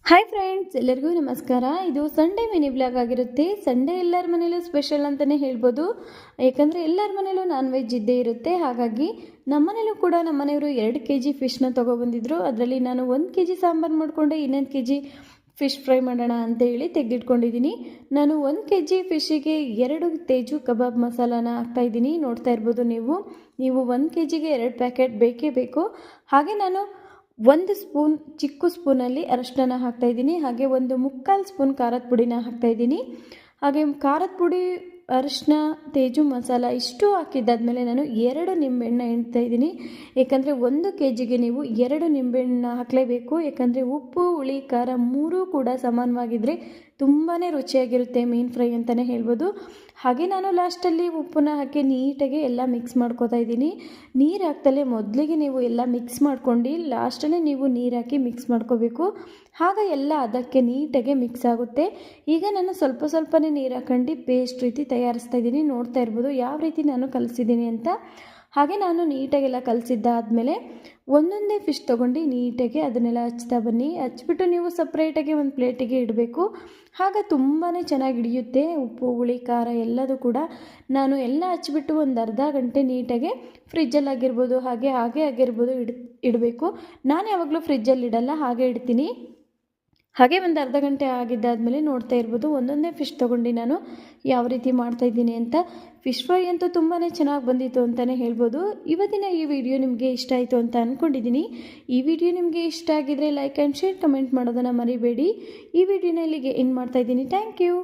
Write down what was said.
Hi friends, ಎಲ್ಲರಿಗೂ ನಮಸ್ಕಾರ. ಇದು ಸಂಡೇ ಮಿನಿ ಬ್ಲಾಗ್ ಆಗಿರುತ್ತೆ. ಸಂಡೇ ಎಲ್ಲರ ಮನೇಲೂ ಸ್ಪೆಷಲ್ ಅಂತಲೇ ಹೇಳ್ಬೋದು. ಯಾಕಂದರೆ ಎಲ್ಲರ ಮನೇಲೂ ನಾನ್ ವೆಜ್ ಇದ್ದೇ ಇರುತ್ತೆ. ಹಾಗಾಗಿ ನಮ್ಮನೇಲೂ ಕೂಡ ನಮ್ಮನೆಯವರು 2 kg ಫಿಶ್ನ ತೊಗೊಬಂದಿದ್ರು. ಅದರಲ್ಲಿ ನಾನು 1 kg ಸಾಂಬಾರು ಮಾಡಿಕೊಂಡೆ, ಇನ್ನೊಂದು kg ಫಿಶ್ ಫ್ರೈ ಮಾಡೋಣ ಅಂತೇಳಿ ತೆಗೆದಿಟ್ಕೊಂಡಿದ್ದೀನಿ. ನಾನು 1 kg ಫಿಶ್ಶಿಗೆ 2 ತೇಜು ಕಬಾಬ್ ಮಸಾಲಾನ ಹಾಕ್ತಾಯಿದ್ದೀನಿ. ನೋಡ್ತಾ ಇರ್ಬೋದು ನೀವು 1 kgಗೆ 2 ಪ್ಯಾಕೆಟ್ ಬೇಕೇ ಬೇಕು. ಹಾಗೆ ನಾನು 1 ಸ್ಪೂನ್ ಚಿಕ್ಕ ಸ್ಪೂನಲ್ಲಿ ಅರಶಿನ ಹಾಕ್ತಾಯಿದ್ದೀನಿ. ಹಾಗೆ 1/4 ಸ್ಪೂನ್ ಖಾರದ ಪುಡಿನ ಹಾಕ್ತಾಯಿದ್ದೀನಿ. ಹಾಗೆ ಖಾರದ ಪುಡಿ, ಅರಶಿನ, ತೇಜು ಮಸಾಲ ಇಷ್ಟು ಹಾಕಿದ್ದಾದಮೇಲೆ ನಾನು 2 ನಿಂಬೆಹಣ್ಣು ಹಿಂಡ್ತಾಯಿದ್ದೀನಿ. ಏಕೆಂದರೆ 1 kgಗೆ ನೀವು 2 ನಿಂಬೆಹಣ್ಣು ಹಾಕಲೇಬೇಕು. ಏಕೆಂದರೆ ಉಪ್ಪು, ಹುಳಿ, ಖಾರ 3 ಕೂಡ ಸಮಾನವಾಗಿದ್ದರೆ ತುಂಬಾ ರುಚಿಯಾಗಿರುತ್ತೆ ಮೀನು ಫ್ರೈ ಅಂತಲೇ ಹೇಳ್ಬೋದು. ಹಾಗೆ ನಾನು ಲಾಸ್ಟಲ್ಲಿ ಉಪ್ಪನ್ನ ಹಾಕಿ ನೀಟಾಗಿ ಎಲ್ಲ ಮಿಕ್ಸ್ ಮಾಡ್ಕೋತಾ ಇದ್ದೀನಿ. ನೀರು ಹಾಕ್ತಲೇ ಮೊದಲಿಗೆ ನೀವು ಎಲ್ಲ ಮಿಕ್ಸ್ ಮಾಡ್ಕೊಂಡು ಲಾಸ್ಟಲ್ಲೇ ನೀವು ನೀರು ಹಾಕಿ ಮಿಕ್ಸ್ ಮಾಡ್ಕೋಬೇಕು. ಆಗ ಎಲ್ಲ ಅದಕ್ಕೆ ನೀಟಾಗಿ ಮಿಕ್ಸ್ ಆಗುತ್ತೆ. ಈಗ ನಾನು ಸ್ವಲ್ಪನೇ ನೀರು ಹಾಕೊಂಡು ಪೇಸ್ಟ್ ರೀತಿ ತಯಾರಿಸ್ತಾ ಇದ್ದೀನಿ. ನೋಡ್ತಾ ಇರ್ಬೋದು ಯಾವ ರೀತಿ ನಾನು ಕಲಿಸಿದ್ದೀನಿ ಅಂತ. ಹಾಗೆ ನಾನು ನೀಟಾಗೆಲ್ಲ ಕಲಸಿದ್ದಾದಮೇಲೆ ಒಂದೊಂದೇ ಫಿಶ್ ತೊಗೊಂಡು ನೀಟಾಗಿ ಅದನ್ನೆಲ್ಲ ಹಚ್ತಾ ಬನ್ನಿ. ಹಚ್ಬಿಟ್ಟು ನೀವು ಸಪ್ರೇಟಾಗಿ ಒಂದು ಪ್ಲೇಟಿಗೆ ಇಡಬೇಕು. ಆಗ ತುಂಬಾ ಚೆನ್ನಾಗಿ ಹಿಡಿಯುತ್ತೆ. ಉಪ್ಪು, ಹುಳಿ, ಖಾರ ಎಲ್ಲದೂ ಕೂಡ. ನಾನು ಎಲ್ಲ ಹಚ್ಬಿಟ್ಟು ಒಂದು ಅರ್ಧ ಗಂಟೆ ನೀಟಾಗಿ ಫ್ರಿಜ್ಜಲ್ಲಾಗಿರ್ಬೋದು ಹಾಗೆ ಆಗಿರ್ಬೋದು ಇಡಬೇಕು. ನಾನು ಯಾವಾಗಲೂ ಫ್ರಿಜ್ಜಲ್ಲಿ ಇಡಲ್ಲ, ಹಾಗೆ ಇಡ್ತೀನಿ. ಹಾಗೆ ಒಂದು ಅರ್ಧ ಗಂಟೆ ಆಗಿದ್ದಾದಮೇಲೆ ನೋಡ್ತಾ ಇರ್ಬೋದು ಒಂದೊಂದೇ ಫಿಶ್ ತೊಗೊಂಡು ನಾನು ಯಾವ ರೀತಿ ಮಾಡ್ತಾಯಿದ್ದೀನಿ ಅಂತ. ಫಿಶ್ ಫ್ರೈ ಅಂತೂ ತುಂಬಾ ಚೆನ್ನಾಗಿ ಬಂದಿತ್ತು ಅಂತಲೇ ಹೇಳ್ಬೋದು. ಇವತ್ತಿನ ಈ ವಿಡಿಯೋ ನಿಮಗೆ ಇಷ್ಟ ಆಯಿತು ಅಂತ ಅಂದ್ಕೊಂಡಿದ್ದೀನಿ. ಈ ವಿಡಿಯೋ ನಿಮಗೆ ಇಷ್ಟ ಆಗಿದರೆ ಲೈಕ್ ಆ್ಯಂಡ್ ಶೇರ್, ಕಮೆಂಟ್ ಮಾಡೋದನ್ನು ಮರಿಬೇಡಿ. ಈ ವಿಡಿಯೋನ ಇಲ್ಲಿಗೆ ಎಂಡ್ ಮಾಡ್ತಾಯಿದ್ದೀನಿ. Thank you.